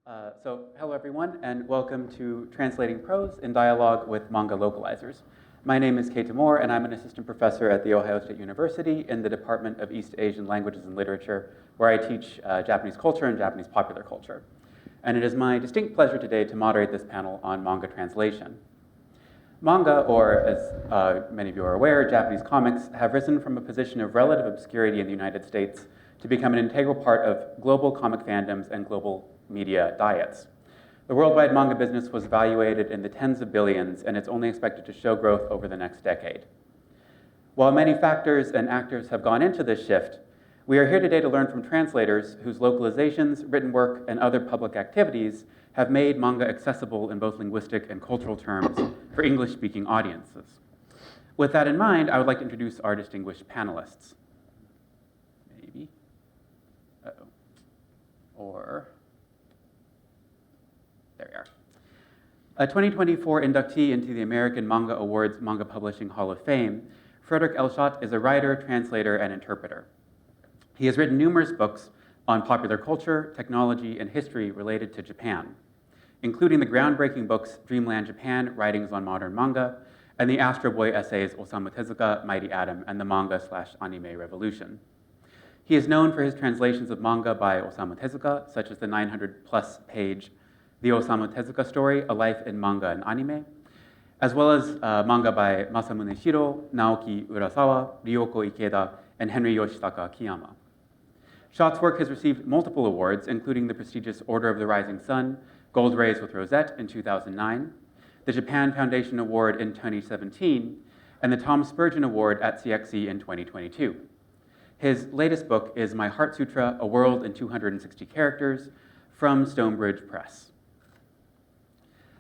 Hello everyone, and welcome to Translating Prose in Dialogue with Manga Localizers. My name is Keita Moore, and I'm an assistant professor at The Ohio State University in the Department of East Asian Languages and Literature, where I teach Japanese culture and Japanese popular culture. And it is my distinct pleasure today to moderate this panel on manga translation. Manga, or as many of you are aware, Japanese comics, have risen from a position of relative obscurity in the United States to become an integral part of global comic fandoms and global media diets. The worldwide manga business was valuated in the tens of billions, and it's only expected to show growth over the next decade. While many factors and actors have gone into this shift, we are here today to learn from translators whose localizations, written work, and other public activities have made manga accessible in both linguistic and cultural terms for English-speaking audiences. With that in mind, I would like to introduce our distinguished panelists. Maybe. Uh-oh. Or... there we are. A 2024 inductee into the American Manga Awards Manga Publishing Hall of Fame, Frederick L. Schodt is a writer, translator, and interpreter. He has written numerous books on popular culture, technology, and history related to Japan, including the groundbreaking books Dreamland Japan, Writings on Modern Manga, and the Astro Boy essays Osamu Tezuka, Mighty Atom, and the Manga/Anime Revolution. He is known for his translations of manga by Osamu Tezuka, such as the 900-plus page The Osamu Tezuka Story, A Life in Manga and Anime, as well as manga by Masamune Shiro, Naoki Urasawa, Ryoko Ikeda, and Henry Yoshitaka Kiyama. Schodt's work has received multiple awards, including the prestigious Order of the Rising Sun, Gold Rays with Rosette in 2009, the Japan Foundation Award in 2017, and the Tom Spurgeon Award at CXC in 2022. His latest book is My Heart Sutra, A World in 260 Characters, from Stonebridge Press.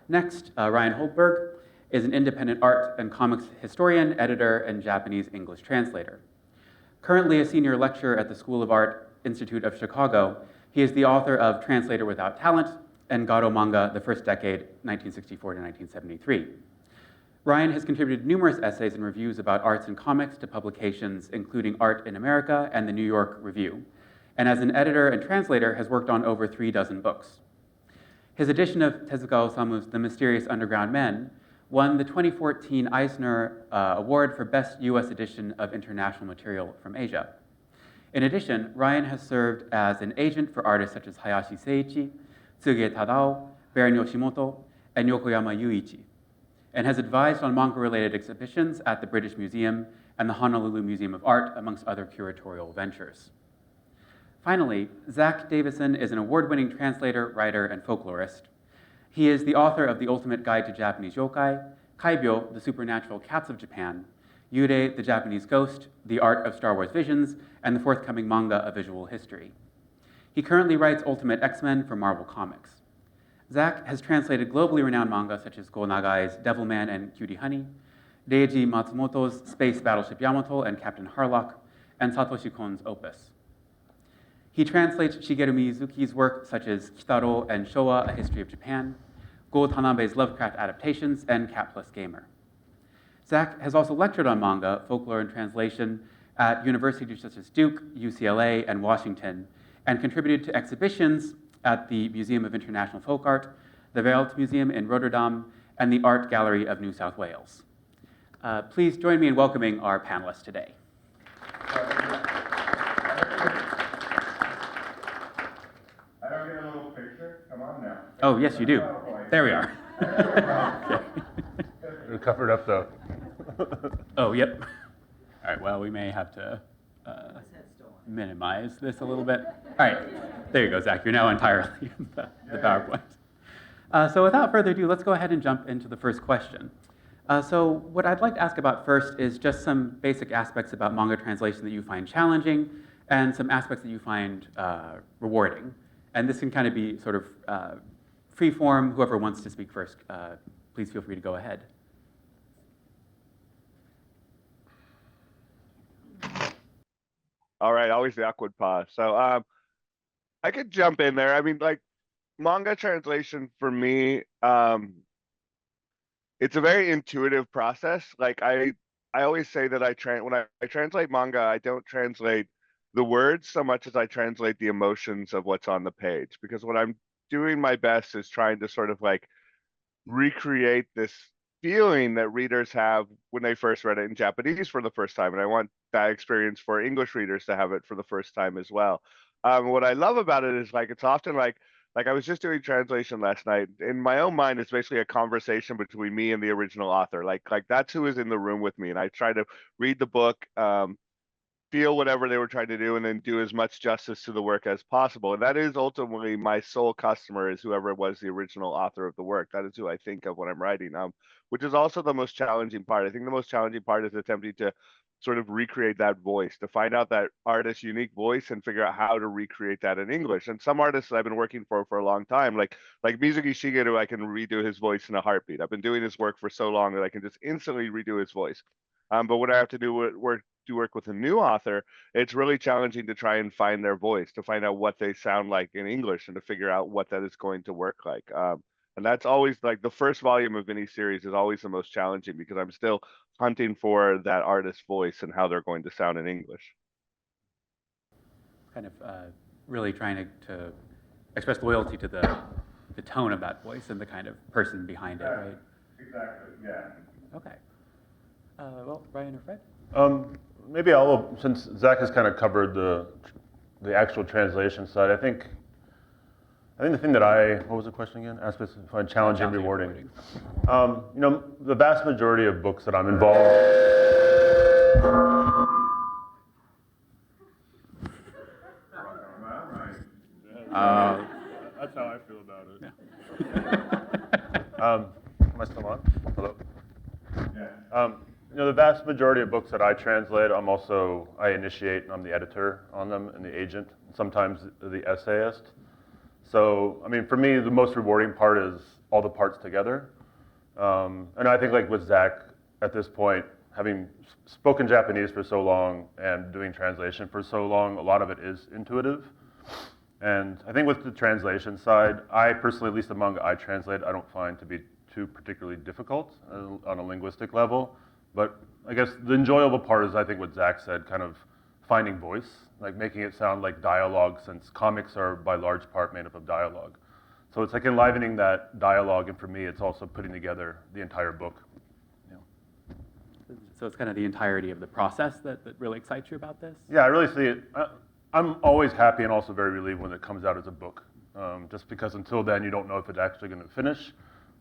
Next, Ryan Holmberg is an independent art and comics historian, editor, and Japanese English translator. Currently a senior lecturer at the School of Art Institute of Chicago, he is the author of Translator Without Talent and Garo Manga, The First Decade, 1964 to 1973. Ryan has contributed numerous essays and reviews about arts and comics to publications including Art in America and the New York Review, and as an editor and translator has worked on over 36 books. His edition of Tezuka Osamu's The Mysterious Underground Men won the 2014 Eisner Award for Best U.S. Edition of International Material from Asia. In addition, Ryan has served as an agent for artists such as Hayashi Seiichi, Tsuge Tadao, Baron Yoshimoto, and Yokoyama Yuichi, and has advised on manga-related exhibitions at the British Museum and the Honolulu Museum of Art, amongst other curatorial ventures. Finally, Zach Davisson is an award-winning translator, writer, and folklorist. He is the author of The Ultimate Guide to Japanese Yokai, Kaibyo, The Supernatural Cats of Japan, Yurei, The Japanese Ghost, The Art of Star Wars Visions, and the forthcoming manga, A Visual History. He currently writes Ultimate X-Men for Marvel Comics. Zach has translated globally renowned manga such as Go Nagai's Devilman and Cutie Honey, Reiji Matsumoto's Space Battleship Yamato and Captain Harlock, and Satoshi Kon's Opus. He translates Shigeru Miyazuki's work such as Kitaro and Showa, A History of Japan, Go Tanabe's Lovecraft adaptations, and Cat Plus Gamer. Zach has also lectured on manga, folklore, and translation at universities such as Duke, UCLA, and Washington, and contributed to exhibitions at the Museum of International Folk Art, the Wereld Museum in Rotterdam, and the Art Gallery of New South Wales. Please join me in welcoming our panelists today. Come on now. Oh, yes, you do. There we are. We're covered up, though. Oh, yep. All right, well, we may have to minimize this a little bit. All right, there you go, Zach. You're now entirely in the PowerPoint. So without further ado, let's go ahead and jump into the first question. So what I'd like to ask about first is just some basic aspects about manga translation that you find challenging and some aspects that you find rewarding. And this can kind of be sort of free form. Whoever wants to speak first, please feel free to go ahead. All right, always the awkward pause. So I could jump in there. I mean, like, manga translation for me, it's a very intuitive process. Like I always say that when I translate manga, I don't translate the words so much as I translate the emotions of what's on the page. Because what I'm doing my best is trying to sort of like recreate this feeling that readers have when they first read it in Japanese for the first time. And I want that experience for English readers to have it for the first time as well. What I love about it is like it's often like I was just doing translation last night. In my own mind, it's basically a conversation between me and the original author. Like that's who is in the room with me. And I try to read the book, feel whatever they were trying to do, and then do as much justice to the work as possible. And that is ultimately my sole customer, is whoever was the original author of the work. That is who I think of when I'm writing, which is also the most challenging part. I think the most challenging part is attempting to sort of recreate that voice, to find out that artist's unique voice and figure out how to recreate that in English. And some artists that I've been working for a long time, like Mizuki Shigeru, I can redo his voice in a heartbeat. I've been doing his work for so long that I can just instantly redo his voice. But when I have to do work with a new author, it's really challenging to try and find their voice, to find out what they sound like in English, and to figure out what that is going to work like. And that's always like the first volume of any series is always the most challenging, because I'm still hunting for that artist's voice and how they're going to sound in English. Kind of really trying to express loyalty to the tone of that voice and the kind of person behind it, right? Exactly, yeah. Okay. Well, Ryan or Fred? Maybe I'll, since Zach has kind of covered the actual translation side, I think the thing that what was the question again? Aspects I find challenging, rewarding. The vast majority of books that I'm involved. That's how I feel about it. Yeah. Am I still on? Hello? Yeah. The vast majority of books that I translate, I initiate, I'm the editor on them and the agent, sometimes the essayist. So, I mean, for me, the most rewarding part is all the parts together. And I think like with Zach, at this point, having spoken Japanese for so long and doing translation for so long, a lot of it is intuitive. And I think with the translation side, I personally, at least the manga I translate, I don't find to be too particularly difficult on a linguistic level. But I guess the enjoyable part is, I think what Zach said, kind of finding voice, like making it sound like dialogue, since comics are by large part made up of dialogue. So it's like enlivening that dialogue, and for me, it's also putting together the entire book. So it's kind of the entirety of the process that really excites you about this? Yeah, I really see it. I'm always happy and also very relieved when it comes out as a book, just because until then you don't know if it's actually going to finish.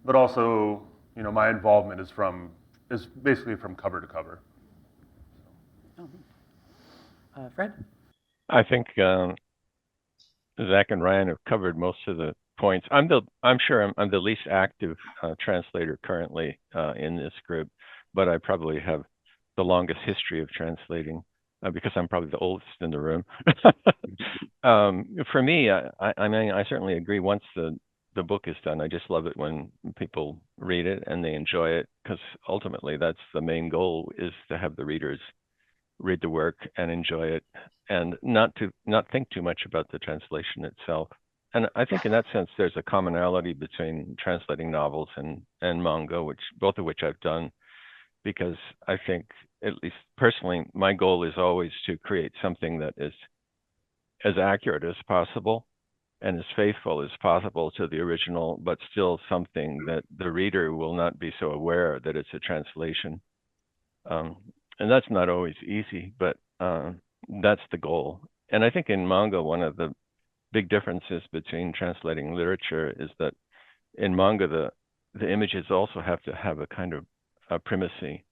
But also, my involvement is basically from cover to cover. Fred? I think Zach and Ryan have covered most of the points. I'm sure I'm the least active translator currently in this group, but I probably have the longest history of translating because I'm probably the oldest in the room. For me, I mean, I certainly agree. Once the book is done, I just love it when people read it and they enjoy it, because ultimately that's the main goal, is to have the readers read the work and enjoy it, and not think too much about the translation itself. And I think in that sense, there's a commonality between translating novels and manga, both of which I've done, because I think, at least personally, my goal is always to create something that is as accurate as possible and as faithful as possible to the original, but still something that the reader will not be so aware that it's a translation. And that's not always easy, but that's the goal. And I think in manga, one of the big differences between translating literature is that in manga, the images also have to have a kind of a primacy.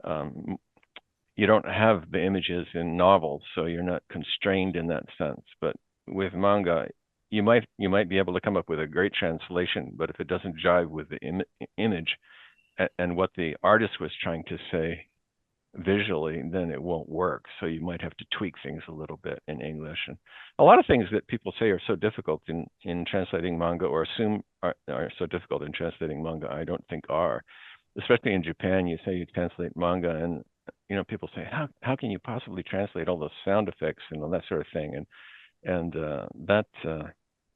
You don't have the images in novels, so you're not constrained in that sense. But with manga, you might be able to come up with a great translation, but if it doesn't jive with the image and what the artist was trying to say visually, then it won't work. So you might have to tweak things a little bit in English. And a lot of things that people say are so difficult in translating manga, or assume are so difficult in translating manga, I don't think are. Especially in Japan, you say you translate manga, and people say, how can you possibly translate all those sound effects and all that sort of thing? And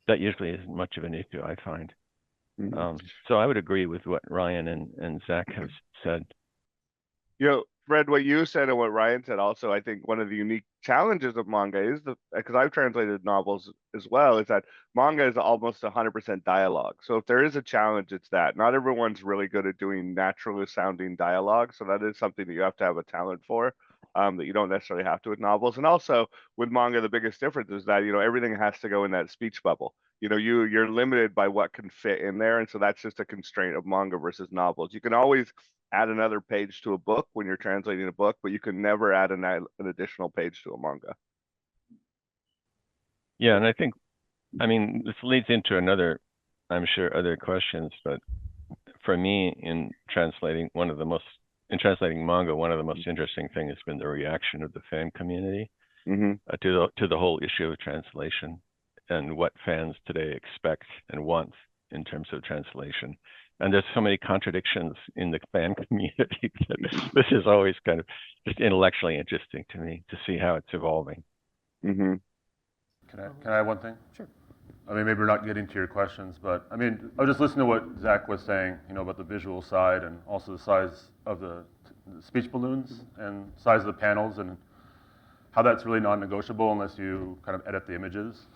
that usually isn't much of an issue, I find. Mm-hmm. So I would agree with what Ryan and Zach have said. read what you said and what Ryan said also, I think one of the unique challenges of manga is because I've translated novels as well, is that manga is almost 100% dialogue. So if there is a challenge, it's that. Not everyone's really good at doing naturally sounding dialogue. So that is something that you have to have a talent for, that you don't necessarily have to with novels. And also with manga, the biggest difference is that, everything has to go in that speech bubble. You're limited by what can fit in there. And so that's just a constraint of manga versus novels. You can always add another page to a book when you're translating a book, but you can never add an additional page to a manga. Yeah, and I mean, this leads into another, I'm sure, other questions, but for me, in translating manga, one of the most interesting things has been the reaction of the fan community to the whole issue of translation and what fans today expect and want in terms of translation. And there's so many contradictions in the fan community that this is always kind of just intellectually interesting to me to see how it's evolving. Can I add one thing? Sure. I mean, maybe we're not getting to your questions, but I mean, I was just listening to what Zach was saying, about the visual side and also the size of the speech balloons and size of the panels and how that's really non-negotiable unless you kind of edit the images.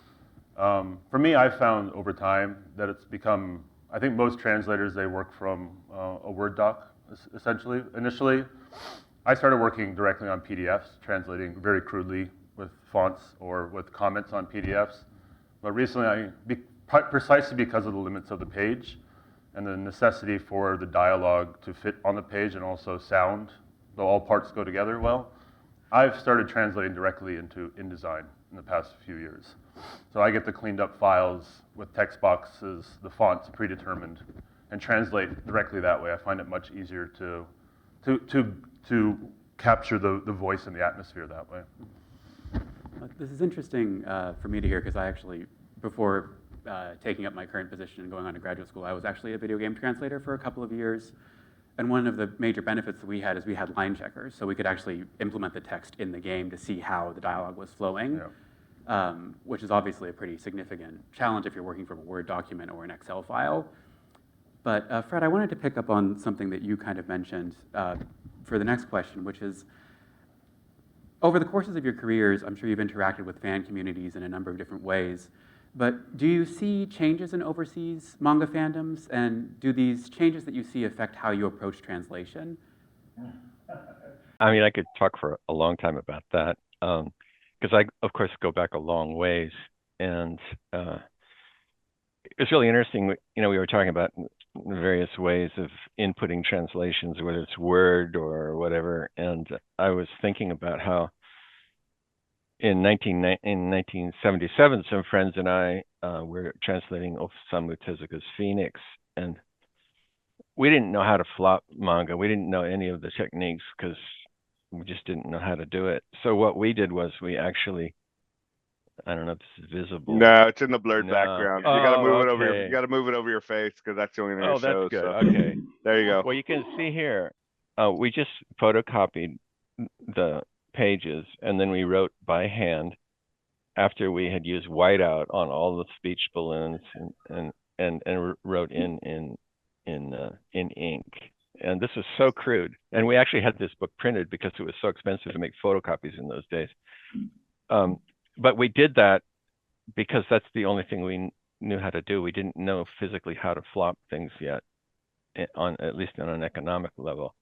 For me, I've found over time that it's become, I think most translators, they work from a Word doc, essentially. Initially, I started working directly on PDFs, translating very crudely with fonts or with comments on PDFs. But recently, precisely because of the limits of the page and the necessity for the dialogue to fit on the page and also sound, though all parts go together well, I've started translating directly into InDesign in the past few years. So I get the cleaned up files with text boxes, the fonts predetermined, and translate directly that way. I find it much easier to capture the voice and the atmosphere that way. This is interesting for me to hear because I actually, before taking up my current position and going on to graduate school, I was actually a video game translator for a couple of years. And one of the major benefits that we had is we had line checkers, so we could actually implement the text in the game to see how the dialogue was flowing, which is obviously a pretty significant challenge if you're working from a Word document or an Excel file. But Fred, I wanted to pick up on something that you kind of mentioned for the next question, which is, over the courses of your careers, I'm sure you've interacted with fan communities in a number of different ways, but do you see changes in overseas manga fandoms, and do these changes that you see affect how you approach translation? I mean, I could talk for a long time about that, because I, of course, go back a long ways, and it's really interesting. We were talking about various ways of inputting translations, whether it's Word or whatever, and I was thinking about how in 1977, some friends and I were translating Osamu Tezuka's Phoenix, and we didn't know how to flop manga. We didn't know any of the techniques because we just didn't know how to do it. So what we did was we actually, I don't know if this is visible. No, it's in the blurred background. You gotta move it over. Okay. You gotta move it over your face because that's the only thing Oh, it shows. that's good. So. Okay. There you go. Well, you can see here, we just photocopied the pages, and then we wrote by hand after we had used whiteout on all the speech balloons and wrote in ink. And this was so crude. And we actually had this book printed because it was so expensive to make photocopies in those days. But we did that because that's the only thing we knew how to do. We didn't know physically how to flop things yet, at least on an economic level.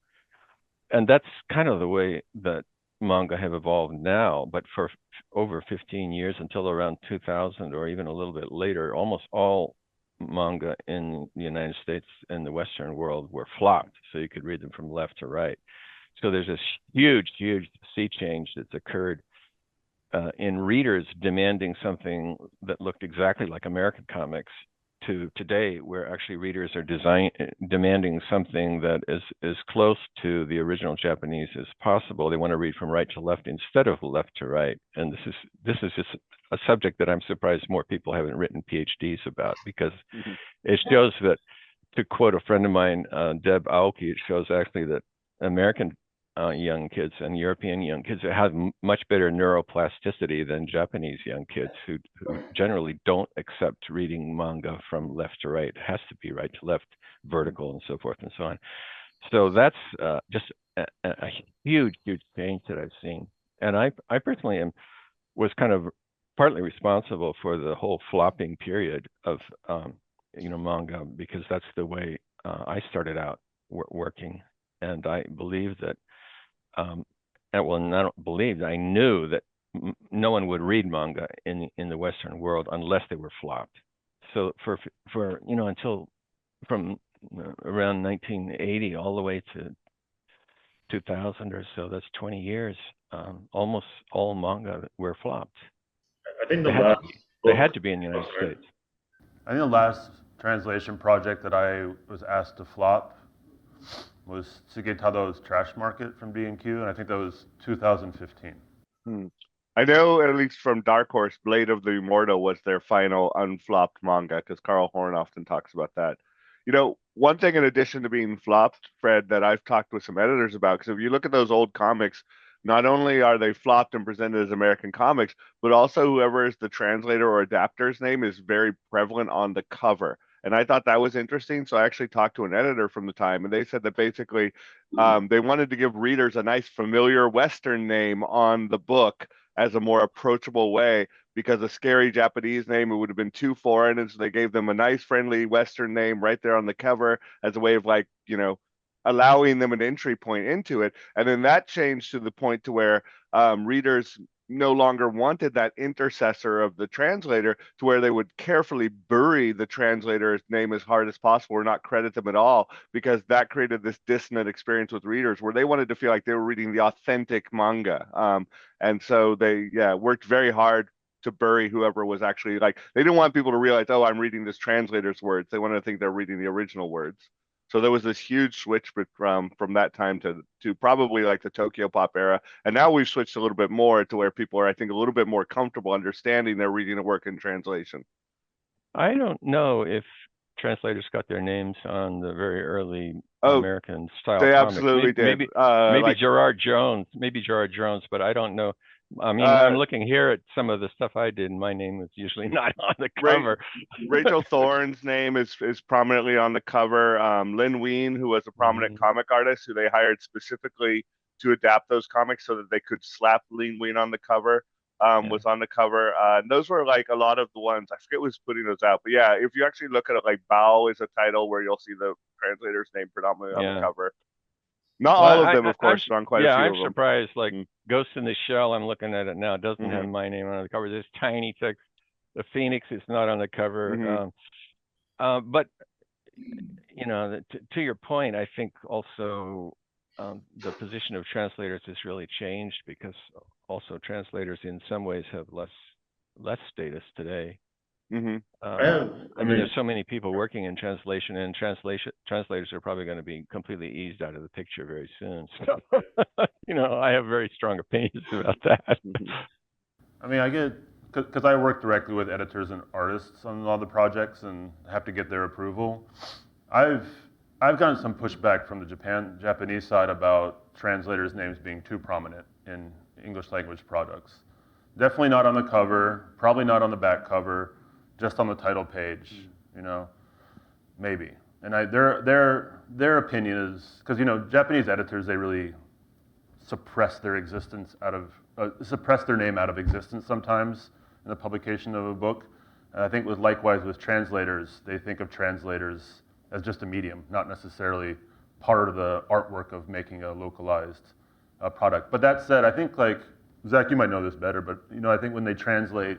And that's kind of the way that manga have evolved now, but for over 15 years until around 2000 or even a little bit later, almost all manga in the United States and the Western world were flopped, so you could read them from left to right. So there's this huge sea change that's occurred in readers demanding something that looked exactly like American comics to today, where actually readers are demanding something that is as close to the original Japanese as possible. They want to read from right to left instead of left to right. And this is just a subject that I'm surprised more people haven't written PhDs about, because it shows that, to quote a friend of mine, Deb Aoki, it shows actually that American young kids and European young kids have much better neuroplasticity than Japanese young kids who generally don't accept reading manga from left to right. It has to be right to left, vertical, and so forth and so on. So that's just a huge, huge change that I've seen. And I personally was kind of partly responsible for the whole flopping period of manga, because that's the way I started out working. And I believe that well, not believed, I knew that no one would read manga in the Western world unless they were flopped. So for until from around 1980 all the way to 2000 or so, that's 20 years, almost all manga were flopped. I think the They had, last they book, had to be in the United sorry. States. I think the last translation project that I was asked to flop was Sugetado's Trash Market from B&Q, and I think that was 2015. I know, at least from Dark Horse, Blade of the Immortal was their final unflopped manga, because Carl Horn often talks about that. You know, one thing in addition to being flopped, Fred, that I've talked with some editors about, because if you look at those old comics, not only are they flopped and presented as American comics, but also whoever is the translator or adapter's name is very prevalent on the cover. And I thought that was interesting. So I actually talked to an editor from the time, and they said that basically they wanted to give readers a nice familiar Western name on the book as a more approachable way, because a scary Japanese name, it would have been too foreign. And so they gave them a nice, friendly Western name right there on the cover as a way of, like, allowing them an entry point into it. And then that changed to the point to where readers no longer wanted that intercessor of the translator, to where they would carefully bury the translator's name as hard as possible or not credit them at all, because that created this dissonant experience with readers where they wanted to feel like they were reading the authentic manga. And so they worked very hard to bury whoever was actually, like, they didn't want people to realize, oh, I'm reading this translator's words. They wanted to think they're reading the original words. So there was this huge switch from that time to probably like the Tokyo Pop era. And now we've switched a little bit more to where people are, I think, a little bit more comfortable understanding they're reading a work in translation. I don't know if translators got their names on the very early Oh, American style they comics. absolutely did. Maybe like, Gerard Jones, but I don't know. I mean, I'm looking here at some of the stuff I did, and my name was usually not on the cover. Rachel Thorne's name is prominently on the cover. Lin Wein, who was a prominent comic artist who they hired specifically to adapt those comics so that they could slap Lin Wein on the cover, was on the cover. And those were like a lot of the ones. I forget who's putting those out. But yeah, if you actually look at it, like Bao is a title where you'll see the translator's name predominantly on the cover. Not all of them, of course, but on quite a few of them. I'm surprised. Like Ghost in the Shell, I'm looking at it now. It doesn't have my name on the cover. There's tiny text. The Phoenix is not on the cover. But to your point, I think also the position of translators has really changed, because also translators in some ways have less status today. I mean, there's so many people working in translation, and translators are probably going to be completely eased out of the picture very soon. So, I have very strong opinions about that. I mean, I get, because I work directly with editors and artists on all the projects and have to get their approval. I've gotten some pushback from the Japanese side about translators' names being too prominent in English language products. Definitely not on the cover, probably not on the back cover, just on the title page, maybe. And their opinion is, because Japanese editors, they really suppress their name out of existence sometimes in the publication of a book. And I think likewise with translators, they think of translators as just a medium, not necessarily part of the artwork of making a localized product. But that said, I think, like, Zach, you might know this better, but I think when they translate,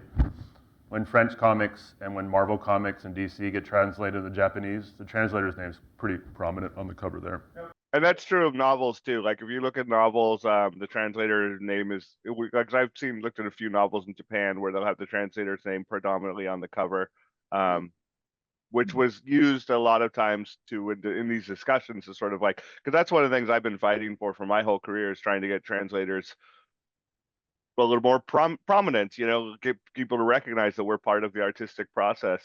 when French comics and when Marvel comics and DC get translated to Japanese, the translator's name's pretty prominent on the cover there. And that's true of novels too. Like, if you look at novels, the translator's name is, like, I've looked at a few novels in Japan where they'll have the translator's name predominantly on the cover, which was used a lot of times in these discussions to sort of like, because that's one of the things I've been fighting for my whole career, is trying to get translators a little more prominent, get people to recognize that we're part of the artistic process.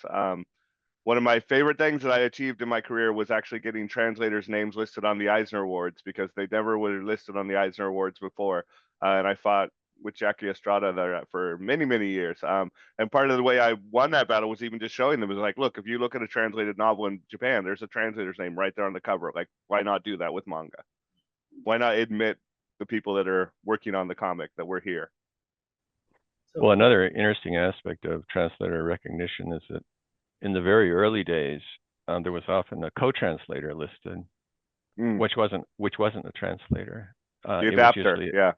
One of my favorite things that I achieved in my career was actually getting translators' names listed on the Eisner Awards, because they never were listed on the Eisner Awards before. And I fought with Jackie Estrada there for many, many years. And part of the way I won that battle was even just showing them, was like, look, if you look at a translated novel in Japan, there's a translator's name right there on the cover. Like, why not do that with manga? Why not admit the people that are working on the comic that we're here? Well, another interesting aspect of translator recognition is that in the very early days, there was often a co-translator listed, which wasn't a translator. The It was adapter, usually yeah.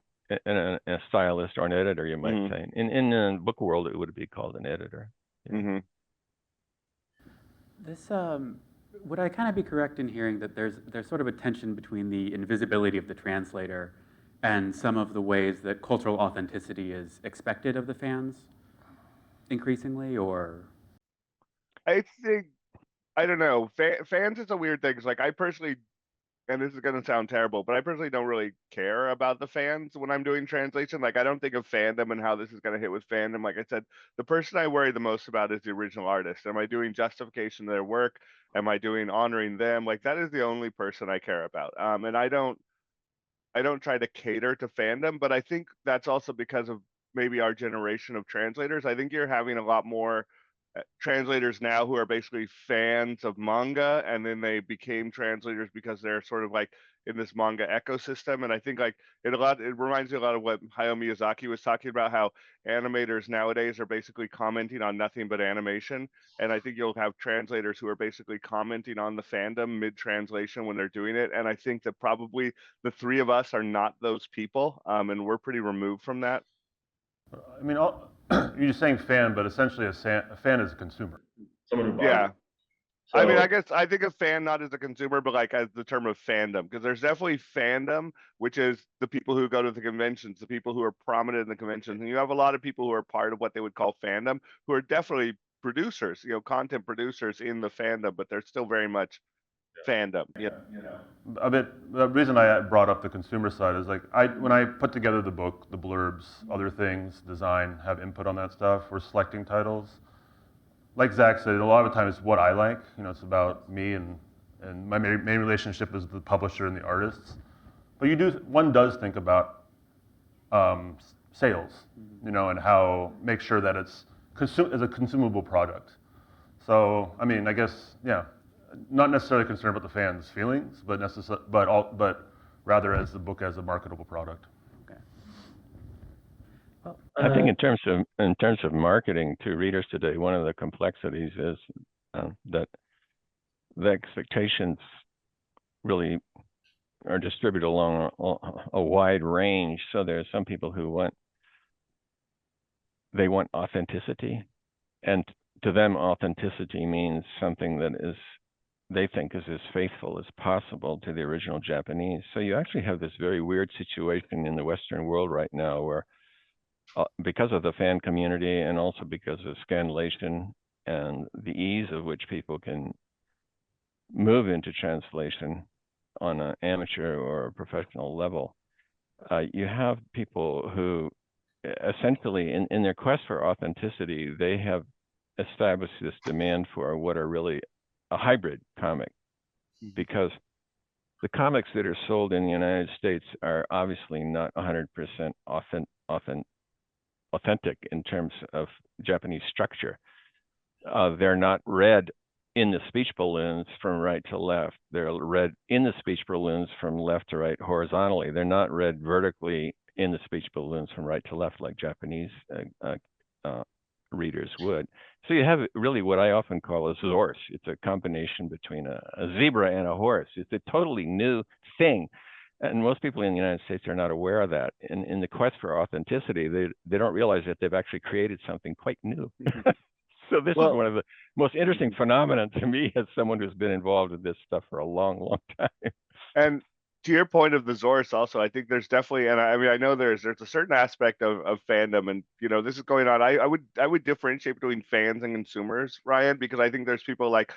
a stylist or an editor, you might say. In the book world, it would be called an editor. Yeah. This would I kind of be correct in hearing that there's sort of a tension between the invisibility of the translator and some of the ways that cultural authenticity is expected of the fans increasingly, or? I think, I don't know. Fans is a weird thing. 'Cause like, I personally, and this is going to sound terrible, but I personally don't really care about the fans when I'm doing translation. Like, I don't think of fandom and how this is going to hit with fandom. Like I said, the person I worry the most about is the original artist. Am I doing justification of their work? Am I doing honoring them? Like, that is the only person I care about. And I don't try to cater to fandom, but I think that's also because of maybe our generation of translators. I think you're having a lot more translators now who are basically fans of manga, and then they became translators because they're sort of like in this manga ecosystem. And I think like it reminds me a lot of what Hayao Miyazaki was talking about, how animators nowadays are basically commenting on nothing but animation. And I think you'll have translators who are basically commenting on the fandom mid-translation when they're doing it. And I think that probably the three of us are not those people, and we're pretty removed from that. I mean, you're just saying fan, but essentially a fan is a consumer. Someone who buys. Yeah. So, I mean, I guess I think of fan not as a consumer, but like as the term of fandom, because there's definitely fandom, which is the people who go to the conventions, the people who are prominent in the conventions, and you have a lot of people who are part of what they would call fandom, who are definitely producers, content producers in the fandom, but they're still very much fandom. Yeah. The reason I brought up the consumer side is like when I put together the book, the blurbs, other things, design, have input on that stuff. We're selecting titles. Like Zach said, a lot of the time it's what I like. It's about me and my main relationship is the publisher and the artists. But one does think about sales, and how make sure that it's as a consumable product. So I mean, I guess not necessarily concerned about the fans' feelings, but rather as the book as a marketable product. Okay. Well, I think in terms of marketing to readers today, one of the complexities is that the expectations really are distributed along a wide range. So there are some people who want authenticity, and to them, authenticity means something that they think is as faithful as possible to the original Japanese. So you actually have this very weird situation in the Western world right now where because of the fan community and also because of scanlation and the ease of which people can move into translation on an amateur or a professional level, you have people who essentially in their quest for authenticity, they have established this demand for what are really a hybrid comic, because the comics that are sold in the United States are obviously not 100% authentic in terms of Japanese structure. They're not read in the speech balloons from right to left. They're read in the speech balloons from left to right horizontally. They're not read vertically in the speech balloons from right to left like Japanese readers would. So you have really what I often call a Zorse. It's a combination between a zebra and a horse. It's a totally new thing. And most people in the United States are not aware of that. In the quest for authenticity, they don't realize that they've actually created something quite new. So this is one of the most interesting phenomena to me as someone who's been involved with this stuff for a long, long time. And to your point of the Zorse also, I think there's definitely, and I mean, I know there's a certain aspect of fandom, and this is going on. I would differentiate between fans and consumers, Ryan, because I think there's people like,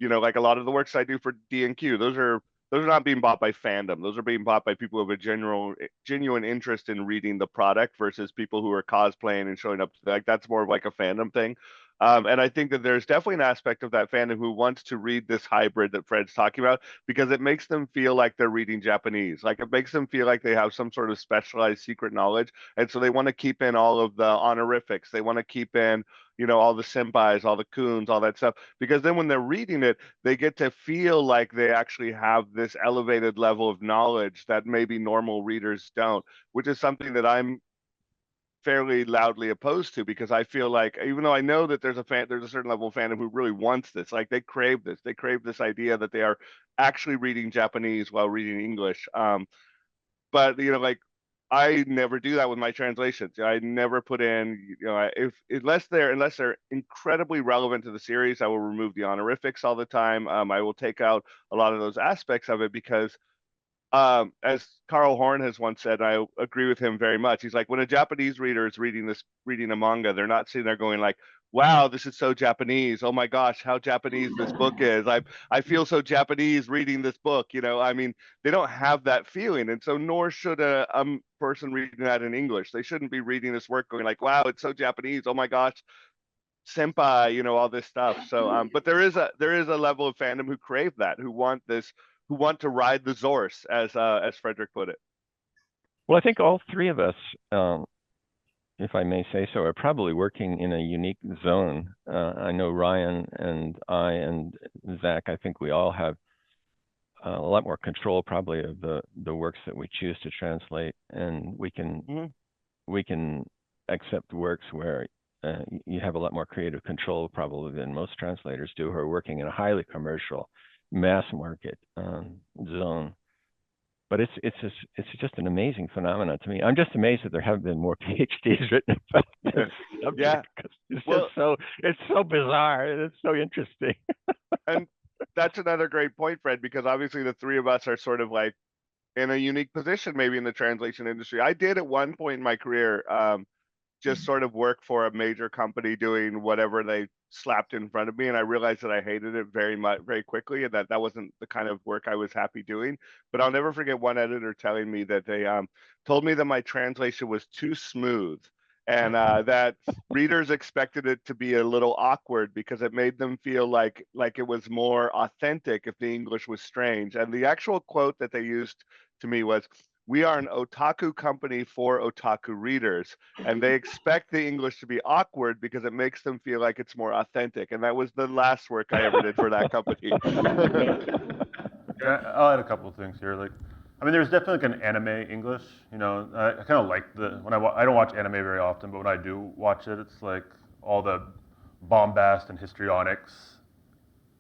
like a lot of the works I do for D&Q, those are not being bought by fandom. Those are being bought by people who have a genuine interest in reading the product versus people who are cosplaying and showing up. Like, that's more of like a fandom thing. And I think that there's definitely an aspect of that fandom who wants to read this hybrid that Fred's talking about because it makes them feel like they're reading Japanese. Like it makes them feel like they have some sort of specialized secret knowledge. And so they want to keep in all of the honorifics. They want to keep in, all the senpais, all the kuns, all that stuff. Because then when they're reading it, they get to feel like they actually have this elevated level of knowledge that maybe normal readers don't, which is something that I'm fairly loudly opposed to because I feel like even though I know that there's a certain level of fandom who really wants this, like they crave this idea that they are actually reading Japanese while reading English. But like I never do that with my translations. I never put in, if unless they're incredibly relevant to the series, I will remove the honorifics all the time. I will take out a lot of those aspects of it because as Carl Horn has once said, I agree with him very much. He's like, when a Japanese reader is reading a manga, they're not sitting there going like, "Wow, this is so Japanese. Oh my gosh, how Japanese this book is. I feel so Japanese reading this book." I mean, they don't have that feeling, and so nor should a person reading that in English. They shouldn't be reading this work going like, "Wow, it's so Japanese. Oh my gosh, senpai," all this stuff. So, but there is a level of fandom who crave that, who want to ride the Zorse, as Frederick put it. Well, I think all three of us, if I may say so, are probably working in a unique zone. I know Ryan and I and Zach, I think we all have a lot more control probably of the works that we choose to translate, and we can accept works where you have a lot more creative control probably than most translators do who are working in a highly commercial mass market zone. But it's just an amazing phenomenon to me. I'm just amazed that there haven't been more PhDs written about this subject. Yeah. It's Well, it's so bizarre and it's so interesting. and that's another great point, Fred, because obviously the three of us are sort of like in a unique position maybe in the translation industry. I did at one point in my career just sort of work for a major company doing whatever they slapped in front of me, and I realized that I hated it very much, very quickly, and that wasn't the kind of work I was happy doing. But I'll never forget one editor telling me that they told me that my translation was too smooth, and that readers expected it to be a little awkward because it made them feel like it was more authentic if the English was strange. And the actual quote that they used to me was, "We are an otaku company for otaku readers, and they expect the English to be awkward because it makes them feel like it's more authentic." And that was the last work I ever did for that company. Yeah, I'll add a couple of things here. I mean, there's definitely like an anime English. I kind of like I don't watch anime very often, but when I do watch it, it's like all the bombast and histrionics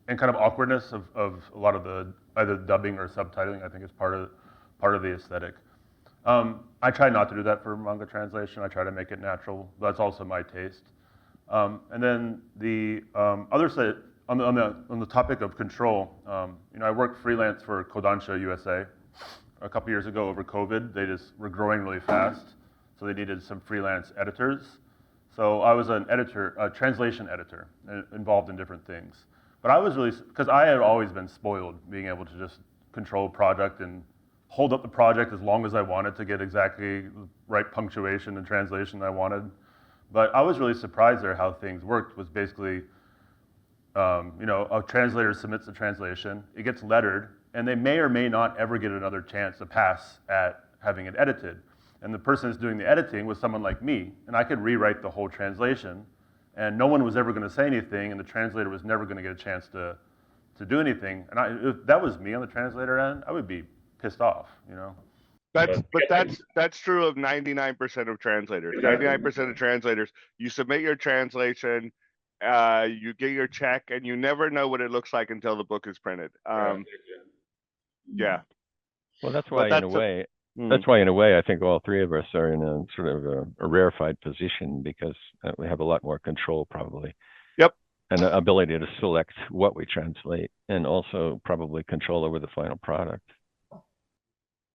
and kind of awkwardness of a lot of the either dubbing or subtitling. I think is part of the aesthetic. I try not to do that for manga translation. I try to make it natural. That's also my taste. And then the other side, on the topic of control, I worked freelance for Kodansha USA a couple years ago over COVID. They just were growing really fast, so they needed some freelance editors. So I was an editor, a translation editor, involved in different things. But I was really, because I had always been spoiled being able to just control a project and hold up the project as long as I wanted to get exactly the right punctuation and translation I wanted. But I was really surprised there how things worked. Was basically, a translator submits a translation, it gets lettered, and they may or may not ever get another chance to pass at having it edited. And the person that's doing the editing was someone like me, and I could rewrite the whole translation, and no one was ever going to say anything, and the translator was never going to get a chance to do anything. And if that was me on the translator end, I would be pissed off. That's true of 99% of translators. 99% of translators, you submit your translation, you get your check, and you never know what it looks like until the book is printed. Yeah. Well, that's why in a way I think all three of us are in a sort of a rarefied position because we have a lot more control probably. Yep. And the ability to select what we translate, and also probably control over the final product.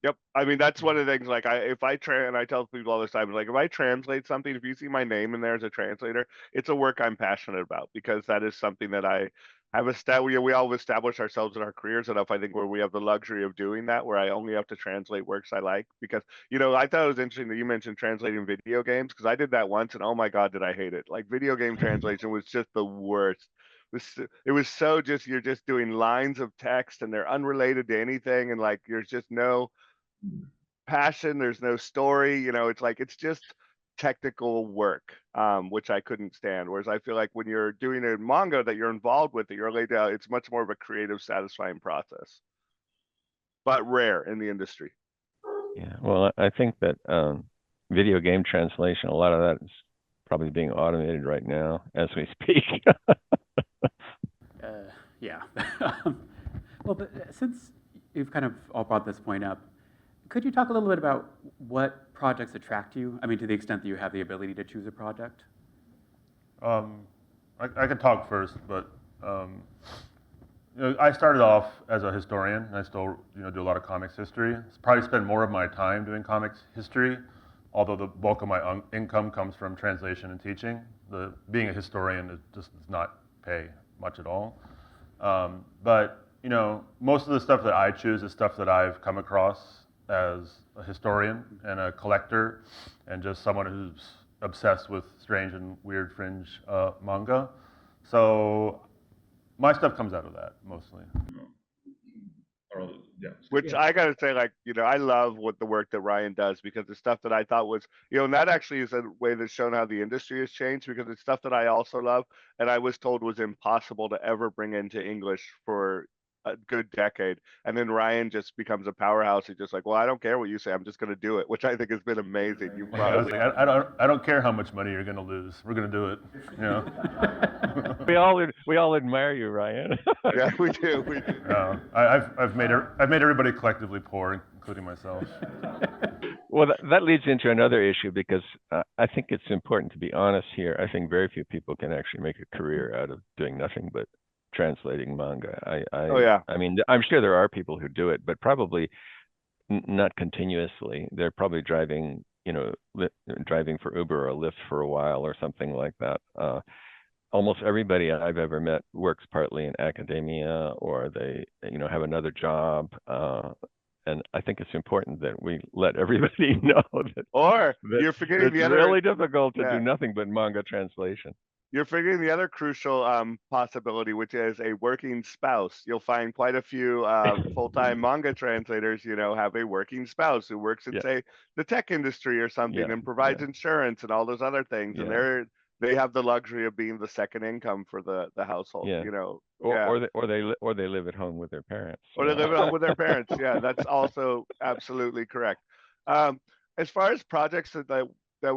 Yep. I mean, that's one of the things, like, and I tell people all this time, like, if I translate something, if you see my name in there as a translator, it's a work I'm passionate about because that is something that I we all establish ourselves in our careers enough, I think, where we have the luxury of doing that, where I only have to translate works I like. Because, I thought it was interesting that you mentioned translating video games, because I did that once, and oh my God, did I hate it. Like, video game translation was just the worst. It was so just, you're just doing lines of text and they're unrelated to anything, and like there's just no passion, there's no story, it's like it's just technical work, which I couldn't stand. Whereas I feel like when you're doing a manga that you're involved with, that you're laid out, it's much more of a creative, satisfying process, but rare in the industry. Yeah, well, I think that video game translation, a lot of that is probably being automated right now as we speak. Yeah. Well, but since you've kind of all brought this point up, could you talk a little bit about what projects attract you? I mean, to the extent that you have the ability to choose a project. I could talk first, but I started off as a historian, and I still do a lot of comics history. Probably spend more of my time doing comics history, although the bulk of my income comes from translation and teaching. Being a historian just does not pay much at all. But most of the stuff that I choose is stuff that I've come across as a historian and a collector, and just someone who's obsessed with strange and weird fringe manga. So my stuff comes out of that mostly. Which I gotta say, like, I love what the work that Ryan does, because the stuff that I thought was, and that actually is a way that's shown how the industry has changed, because it's stuff that I also love and I was told was impossible to ever bring into English for a good decade. And then Ryan just becomes a powerhouse. He's just like, well, I don't care what you say, I'm just gonna do it, which I think has been amazing. You probably I don't care how much money you're gonna lose. We're gonna do it. We all admire you, Ryan. Yeah, we do. I've made everybody collectively poor, including myself. Well, that leads into another issue, because I think it's important to be honest here. I think very few people can actually make a career out of doing nothing but translating manga. Oh yeah. I mean, I'm sure there are people who do it, but probably not continuously. They're probably driving, driving for Uber or Lyft for a while or something like that. Almost everybody I've ever met works partly in academia, or they, have another job. And I think it's important that we let everybody know that. Or you're forgetting it's the other. really difficult to Yeah. do nothing but manga translation. You're forgetting the other crucial possibility, which is a working spouse. You'll find quite a few full-time manga translators, have a working spouse who works in, say, the tech industry or something, and provides insurance and all those other things. And they have the luxury of being the second income for the household. Or they live at home with their parents. Or they live at home with their parents. Yeah, that's also absolutely correct. As far as projects that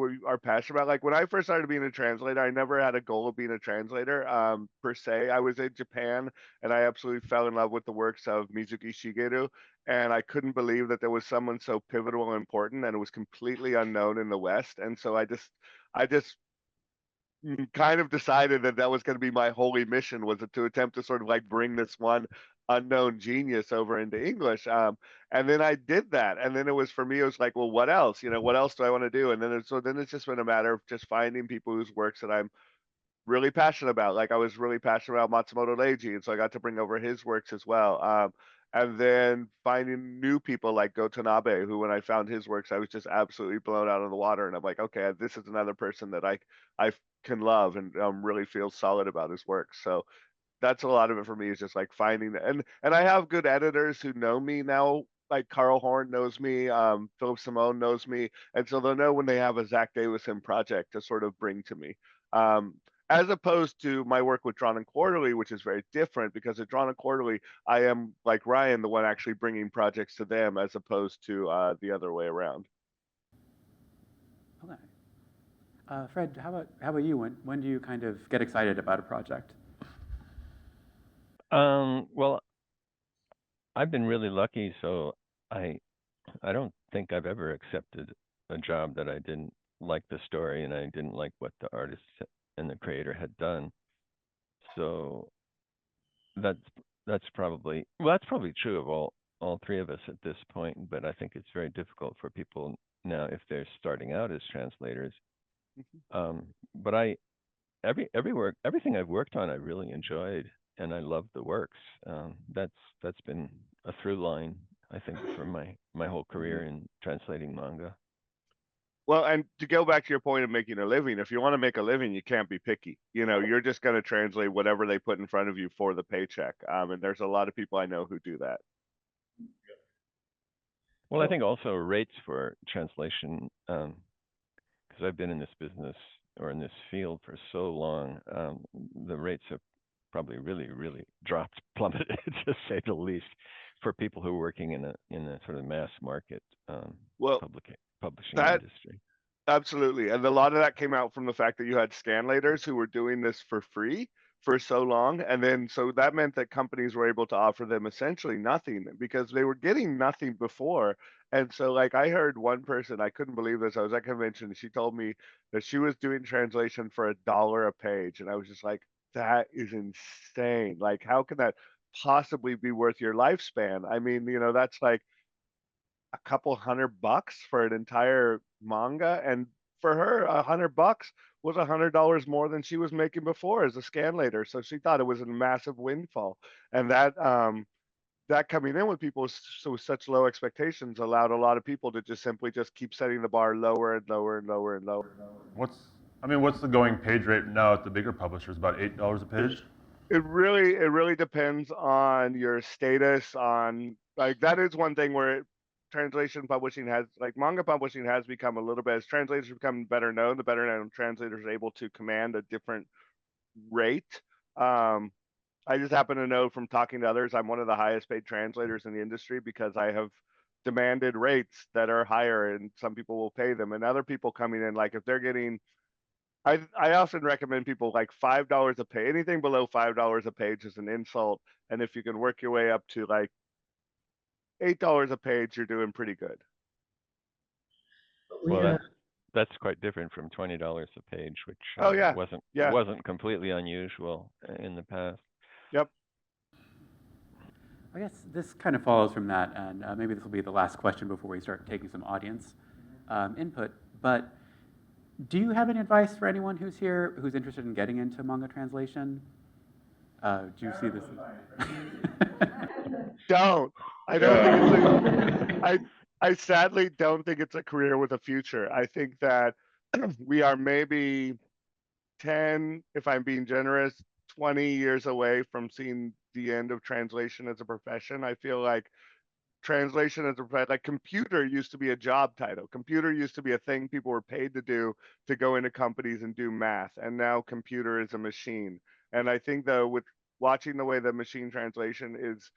we are passionate about, like when I first started being a translator, I never had a goal of being a translator per se. I was in Japan and I absolutely fell in love with the works of Mizuki Shigeru, and I couldn't believe that there was someone so pivotal and important, and it was completely unknown in the West. And so I just kind of decided that was going to be my holy mission, was to attempt to sort of like bring this one unknown genius over into English. And then I did that. And then it was, for me, it was like, well, what else? What else do I want to do? And then it's just been a matter of just finding people whose works that I'm really passionate about. Like I was really passionate about Matsumoto Leiji, and so I got to bring over his works as well. And then finding new people like Go Tanabe, who when I found his works, I was just absolutely blown out of the water. And I'm like, okay, this is another person that I can love and really feel solid about his work. So that's a lot of it for me, is just like finding, and I have good editors who know me now. Like Carl Horn knows me, Philip Simone knows me, and so they'll know when they have a Zach Davisson project to sort of bring to me. As opposed to my work with Drawn and Quarterly, which is very different, because at Drawn and Quarterly, I am, like Ryan, the one actually bringing projects to them, as opposed to the other way around. Okay. Fred, how about you? When do you kind of get excited about a project? Well, I've been really lucky, so I don't think I've ever accepted a job that I didn't like the story and I didn't like what the artist and the creator had done. So that's probably true of all three of us at this point, but I think it's very difficult for people now if they're starting out as translators. But everything I've worked on I really enjoyed. and I love the works. That's been a through line, I think, for my whole career in translating manga. Well, and to go back to your point of making a living, if you want to make a living, you can't be picky. You're just going to translate whatever they put in front of you for the paycheck. And there's a lot of people I know who do that. Well, I think also rates for translation, because I've been in this business or in this field for so long, the rates have probably really, really dropped, plummeted, to say the least, for people who are working in a sort of mass market Well, publishing that industry. absolutely. And a lot of that came out from the fact that you had scanlators who were doing this for free for so long. And then so that meant that companies were able to offer them essentially nothing because they were getting nothing before. And so, like, I heard one person, I couldn't believe this. I was at a convention and she told me that she was doing translation for $1 a page. And I was just like, that is insane. Like, how can that possibly be worth your lifespan? I mean, that's like a couple $100 for an entire manga, and for her, $100 was $100 more than she was making before as a scanlator. So she thought it was a massive windfall, and that coming in with people with such low expectations allowed a lot of people to just simply just keep setting the bar lower and lower and lower and lower. What's the going page rate now at the bigger publishers? About $8 a page? It really depends on your status. On like that is one thing where translation publishing has, like, manga publishing has become a little bit, as translators become better known, the better known translators are able to command a different rate. I just happen to know from talking to others, I'm one of the highest paid translators in the industry because I have demanded rates that are higher, and some people will pay them, and other people coming in, like if they're getting, I often recommend people like $5 a page. Anything below $5 a page is an insult, and if you can work your way up to like $8 a page, you're doing pretty good. Well, that's quite different from $20 a page, which Oh yeah, wasn't completely unusual in the past. Yep. I guess this kind of follows from that, and maybe this will be the last question before we start taking some audience input. But do you have any advice for anyone who's here who's interested in getting into manga translation? Do you see this? Don't. I don't think it's I sadly don't think it's a career with a future. I think that we are maybe 10, if I'm being generous, 20 years away from seeing the end of translation as a profession. I feel like translation as a, like, computer used to be a job title. Computer used to be a thing people were paid to do, to go into companies and do math. And now computer is a machine. And I think, though, with watching the way that machine translation is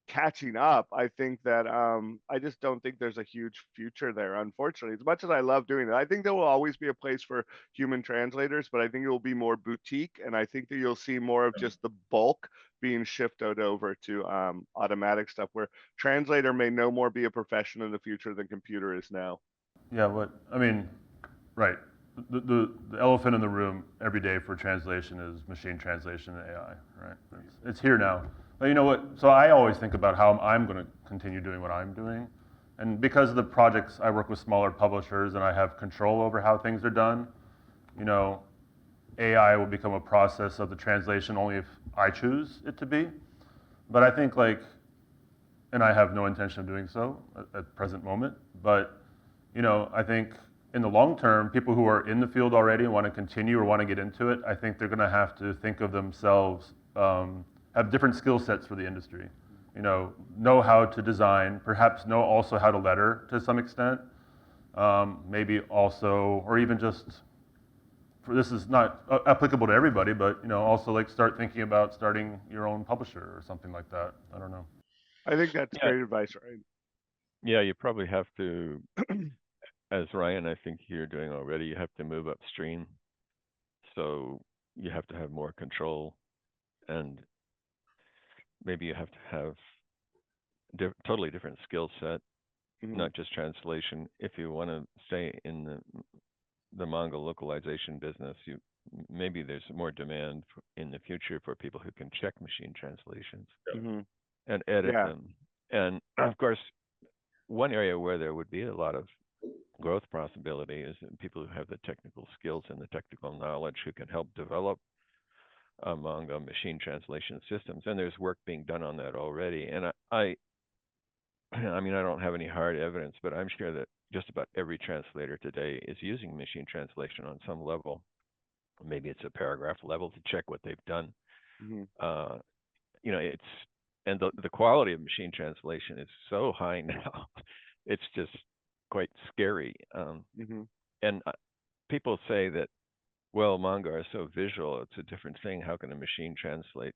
catching up, I think that I just don't think there's a huge future there, unfortunately. As much as I love doing it, I think there will always be a place for human translators, but I think it will be more boutique, and I think that you'll see more of just the bulk being shifted over to automatic stuff, where translator may no more be a profession in the future than computer is now. Yeah, right. The elephant in the room every day for translation is machine translation and AI, right? It's here now. But you know what? So I always think about how I'm going to continue doing what I'm doing. And because of the projects, I work with smaller publishers and I have control over how things are done. AI will become a process of the translation only if I choose it to be. But I think, and I have no intention of doing so at the present moment, but I think in the long term, people who are in the field already and want to continue or want to get into it, I think they're going to have to think of themselves, have different skill sets for the industry. Know how to design, perhaps know also how to letter to some extent, maybe also, or even just, this is not applicable to everybody, but also start thinking about starting your own publisher or something like that. I don't know. I think that's great advice, right? Yeah, you probably have to, as Ryan, I think you're doing already, you have to move upstream. So you have to have more control, and maybe you have to have totally different skill set, not just translation. If you want to stay in the manga localization business, maybe there's more demand in the future for people who can check machine translations and edit them. And of course, one area where there would be a lot of growth possibility is in people who have the technical skills and the technical knowledge who can help develop manga machine translation systems, and there's work being done on that already. And I I mean, I don't have any hard evidence, but I'm sure that just about every translator today is using machine translation on some level. Maybe it's a paragraph level to check what they've done. Mhm. It's and the quality of machine translation is so high now, it's just quite scary. Mhm. And people say that, well, manga are so visual, it's a different thing. How can a machine translate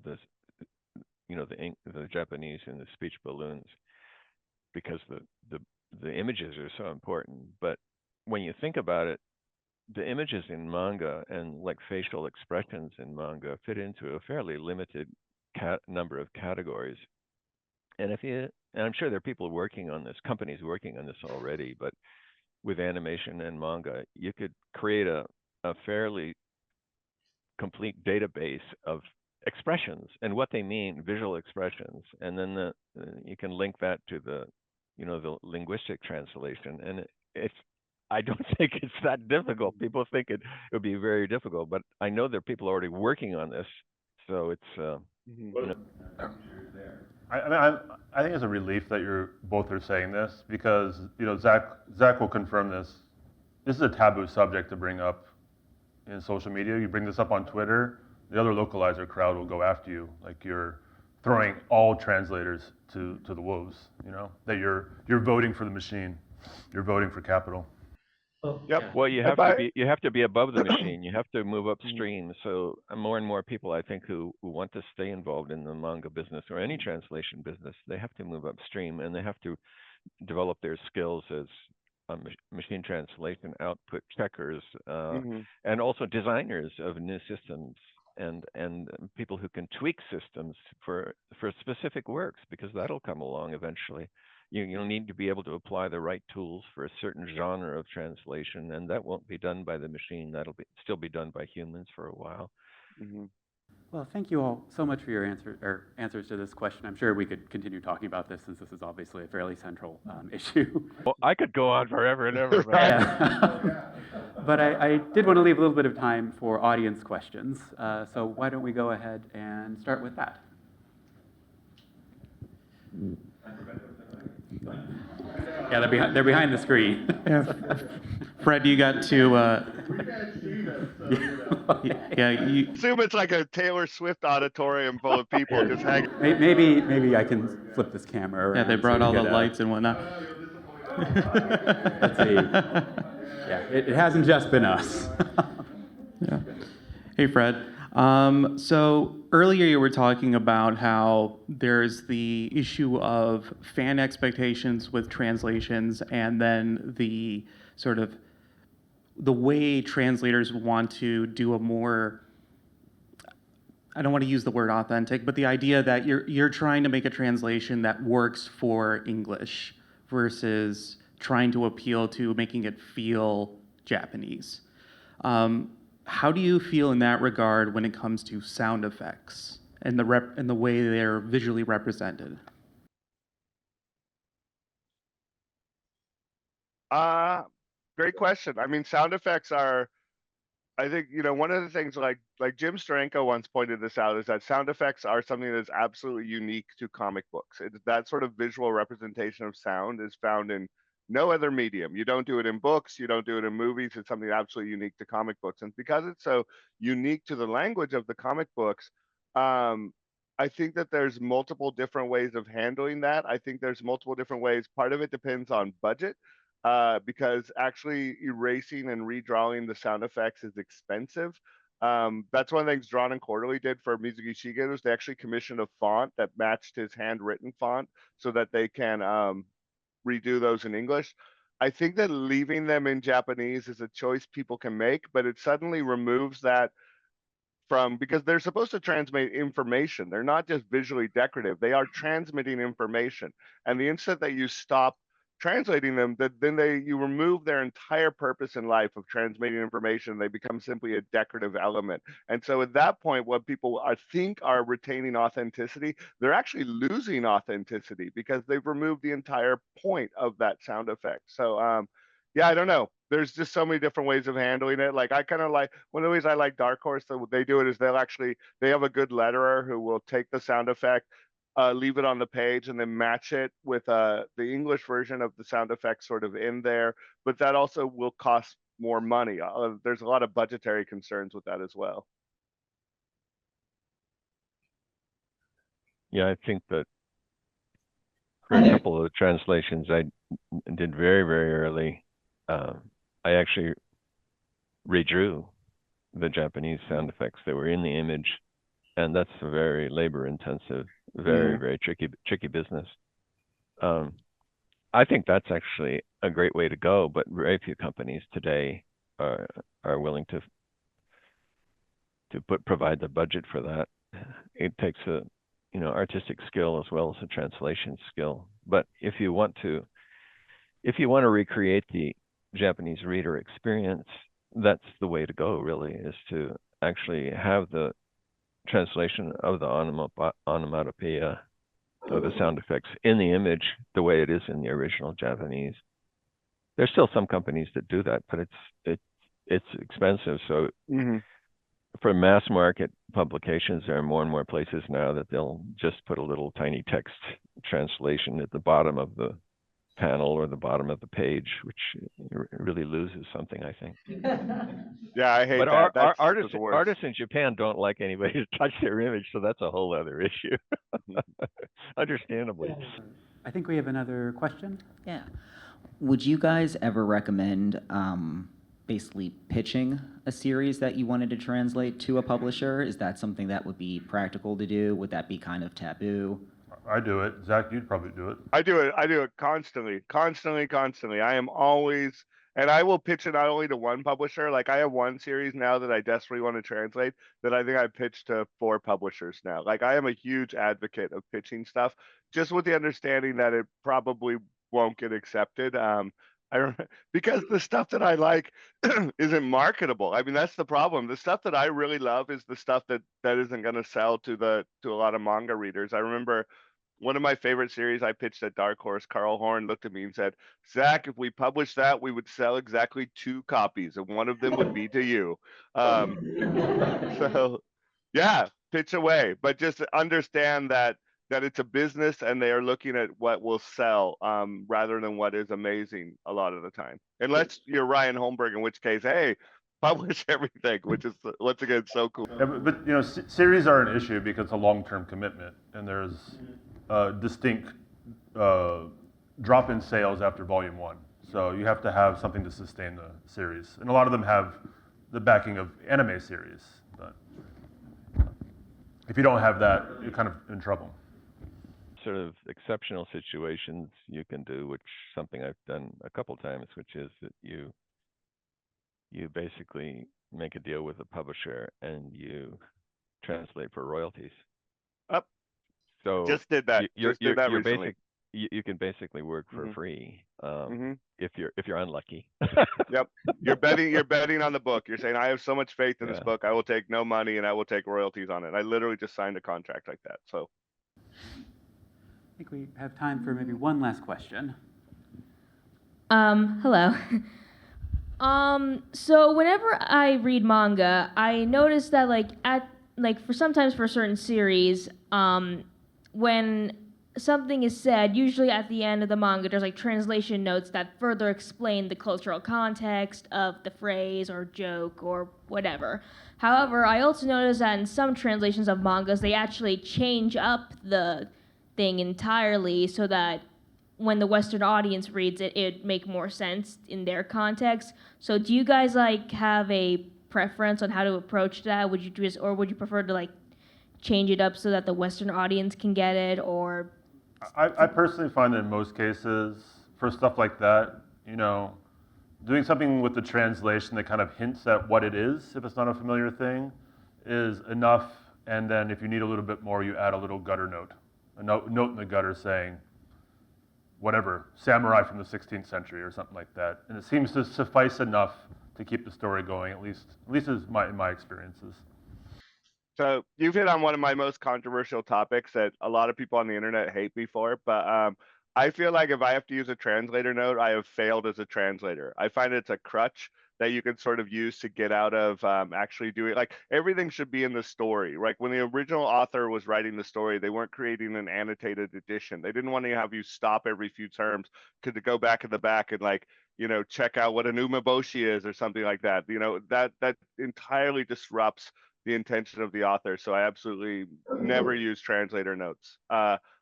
the the Japanese and the speech balloons? Because the images are so important. But when you think about it, the images in manga and like facial expressions in manga fit into a fairly limited number of categories. And I'm sure there are people working on this, companies working on this already, but with animation and manga, you could create a fairly complete database of expressions and what they mean, visual expressions, and then you can link that to the linguistic translation. And it's I don't think it's that difficult. People think it would be very difficult, but I know there are people already working on this, so it's Mhm. I think it's a relief that you're both are saying this because Zach will confirm this. This is a taboo subject to bring up in social media. You bring this up on Twitter, the other localizer crowd will go after you, like you're throwing all translators to the wolves. That you're voting for the machine, you're voting for capital. Yep. well, you And have to be above the machine. You have to move Mhm. upstream. So more and more people, I think, who want to stay involved in the manga business or any translation business, they have to move upstream and they have to develop their skills as machine translation output checkers, Mhm. and also designers of new systems and people who can tweak systems for specific works, because that'll come along eventually. You'll need to be able to apply the right tools for a certain genre of translation, and that won't be done by the machine. That'll still be done by humans for a while. Mhm. Well, thank you all so much for your answers to this question. I'm sure we could continue talking about this since this is obviously a fairly central issue. Well, I could go on forever and ever, but Yeah. But I did want to leave a little bit of time for audience questions. So why don't we go ahead and start with that? Yeah, they're behind the screen. Yeah. Fred, you got to, yeah, you, Assume it's like a Taylor Swift auditorium full of people just hanging. Maybe I can flip this camera around. yeah, they brought so all we the get, lights and whatnot. Let's see. Yeah, it hasn't just been us. Yeah. Hey, Fred. So earlier you were talking about how there's the issue of fan expectations with translations, and then the sort of the way translators want to do a more, I don't want to use the word authentic, but the idea that you're trying to make a translation that works for English versus trying to appeal to making it feel Japanese. How do you feel in that regard when it comes to sound effects and the way they're visually represented? Great question. I mean, sound effects are, I think, one of the things like Jim Steranko once pointed this out is that sound effects are something that's absolutely unique to comic books. That sort of visual representation of sound is found in no other medium. You don't do it in books, you don't do it in movies. It's something absolutely unique to comic books. And because it's so unique to the language of the comic books, I think that there's multiple different ways of handling that. I think there's multiple different ways. Part of it depends on budget. Because actually erasing and redrawing the sound effects is expensive. That's one of the things Drawn and Quarterly did for Mizuki Shigeru. They actually commissioned a font that matched his handwritten font so that they can redo those in English. I think that leaving them in Japanese is a choice people can make, but it suddenly removes that because they're supposed to transmit information. They're not just visually decorative. They are transmitting information. And the instant that you stop translating them, then you remove their entire purpose in life of transmitting information. They become simply a decorative element. And so at that point, what people I think are retaining authenticity, they're actually losing authenticity because they've removed the entire point of that sound effect. So yeah, I don't know. there's just so many different ways of handling it. Like I kind of like one of the ways I like Dark Horse, that they do it is they have a good letterer who will take the sound effect, leave it on the page, and then match it with the English version of the sound effect sort of in there. But that also will cost more money. There's a lot of budgetary concerns with that as well. Yeah, I think that for a couple of the translations I did very, very early, I actually redrew the Japanese sound effects that were in the image, and that's a very labor-intensive, very, very tricky business. I think that's actually a great way to go, but very few companies today are willing to provide the budget for that. It takes a artistic skill as well as a translation skill. But if you want to recreate the Japanese reader experience, that's the way to go, really, is to actually have the translation of the onomatopoeia of the sound effects in the image the way it is in the original Japanese. There's still some companies that do that, but it's expensive. So for mass market publications, there are more and more places now that they'll just put a little tiny text translation at the bottom of the panel or the bottom of the page, which really loses something, I think. Yeah, I hate but that. Our artists in Japan don't like anybody to touch their image, so that's a whole other issue. Understandably. I think we have another question. Yeah. Would you guys ever recommend basically pitching a series that you wanted to translate to a publisher? Is that something that would be practical to do? Would that be kind of taboo? I do it. Zach, you'd probably do it. I do it constantly. I am always, and I will pitch it not only to one publisher. Like I have one series now that I desperately want to translate that I think I pitched to 4 publishers now. Like I am a huge advocate of pitching stuff, just with the understanding that it probably won't get accepted. Because the stuff that I like isn't marketable. I mean, that's the problem. The stuff that I really love is the stuff that isn't going to sell to a lot of manga readers. I remember one of my favorite series I pitched at Dark Horse, Carl Horn looked at me and said, Zach, if we published that, we would sell exactly 2 copies, and one of them would be to you. So, yeah, pitch away. But just understand that it's a business and they are looking at what will sell rather than what is amazing a lot of the time. Unless you're Ryan Holmberg, in which case, hey, publish everything, which is, once again, so cool. Yeah, but series are an issue because it's a long-term commitment, and there's distinct drop in sales after volume 1. So you have to have something to sustain the series. And a lot of them have the backing of anime series. But if you don't have that, you're kind of in trouble. Sort of exceptional situations you can do, which something I've done a couple times, which is that you basically make a deal with a publisher and you translate for royalties. So just did that. Recently. You can basically work for free if you're unlucky. Yep. You're betting on the book. You're saying, I have so much faith in this book, I will take no money and I will take royalties on it. I literally just signed a contract like that. So I think we have time for maybe one last question. Hello. So whenever I read manga, I notice that sometimes for certain series, when something is said, usually at the end of the manga, there's translation notes that further explain the cultural context of the phrase or joke or whatever. However, I also notice that in some translations of mangas, they actually change up the thing entirely so that when the Western audience reads it, it'd make more sense in their context. So do you guys have a preference on how to approach that? Would you prefer to change it up so that the Western audience can get it, or? I personally find that in most cases, for stuff like that, doing something with the translation that kind of hints at what it is, if it's not a familiar thing, is enough. And then if you need a little bit more, you add a little gutter note, a note in the gutter saying, whatever, samurai from the 16th century or something like that. And it seems to suffice enough to keep the story going, at least in my experiences. So you've hit on one of my most controversial topics that a lot of people on the internet hate me for, but I feel like if I have to use a translator note, I have failed as a translator. I find it's a crutch that you can sort of use to get out of actually doing, like, everything should be in the story. Like when the original author was writing the story, they weren't creating an annotated edition. They didn't want to have you stop every few terms to go back in the back and, like, you know, check out what an umeboshi is or something like that. You know, that entirely disrupts the intention of the author. So I absolutely never use translator notes.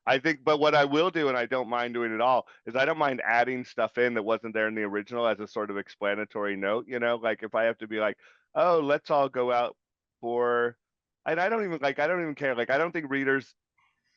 I think, but what I will do, and I don't mind doing it all, is I don't mind adding stuff in that wasn't there in the original as a sort of explanatory note. You know, like if I have to be like, oh, let's all go out for, and I don't even care. Like, I don't think readers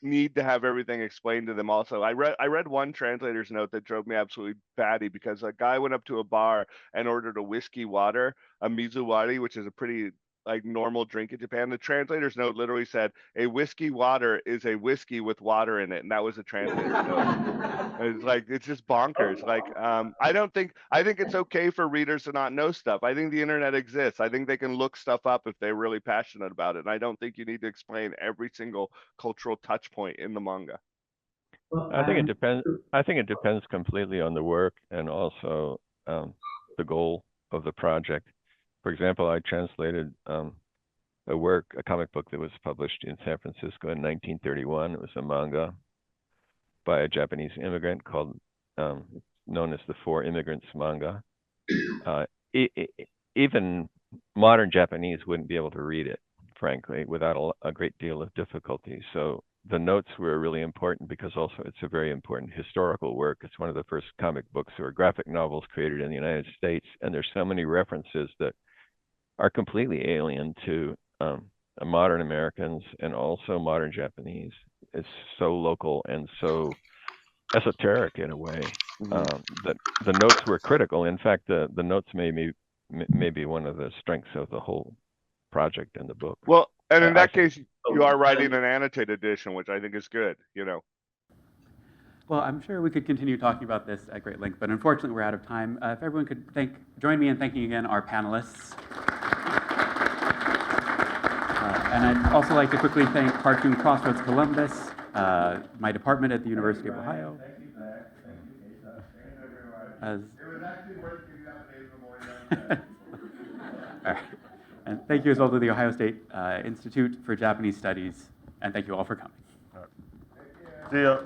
need to have everything explained to them. Also, I read one translator's note that drove me absolutely batty because a guy went up to a bar and ordered a whiskey water, a mizuwari, which is a pretty, like, normal drink in Japan. The translator's note literally said a whiskey water is a whiskey with water in it, and that was a translator's note. It's like, it's just bonkers. Like, I think it's okay for readers to not know stuff. I think the internet exists. I think they can look stuff up if they're really passionate about it. And I don't think you need to explain every single cultural touch point in the manga. I think it depends. I think it depends completely on the work and also the goal of the project. For example, I translated a comic book that was published in San Francisco in 1931. It was a manga by a Japanese immigrant called, known as the Four Immigrants manga. Even modern Japanese wouldn't be able to read it, frankly, without a great deal of difficulty. So the notes were really important because also it's a very important historical work. It's one of the first comic books or graphic novels created in the United States, and there's so many references that are completely alien to modern Americans and also modern Japanese. It's so local and so esoteric in a way that the notes were critical. In fact, the notes may be one of the strengths of the whole project in the book. Well, and in that case, you are writing an annotated edition, which I think is good, you know. Well, I'm sure we could continue talking about this at great length, but unfortunately we're out of time. If everyone could join me in thanking again our panelists. And I'd also like to quickly thank Cartoon Crossroads Columbus, my department at the University of Ohio. Thank you, Zach. Thank you, Asa. Thank you, everyone. As It was actually worth getting out the days before. All right. And thank you as well to the Ohio State Institute for Japanese Studies, and thank you all for coming. See ya.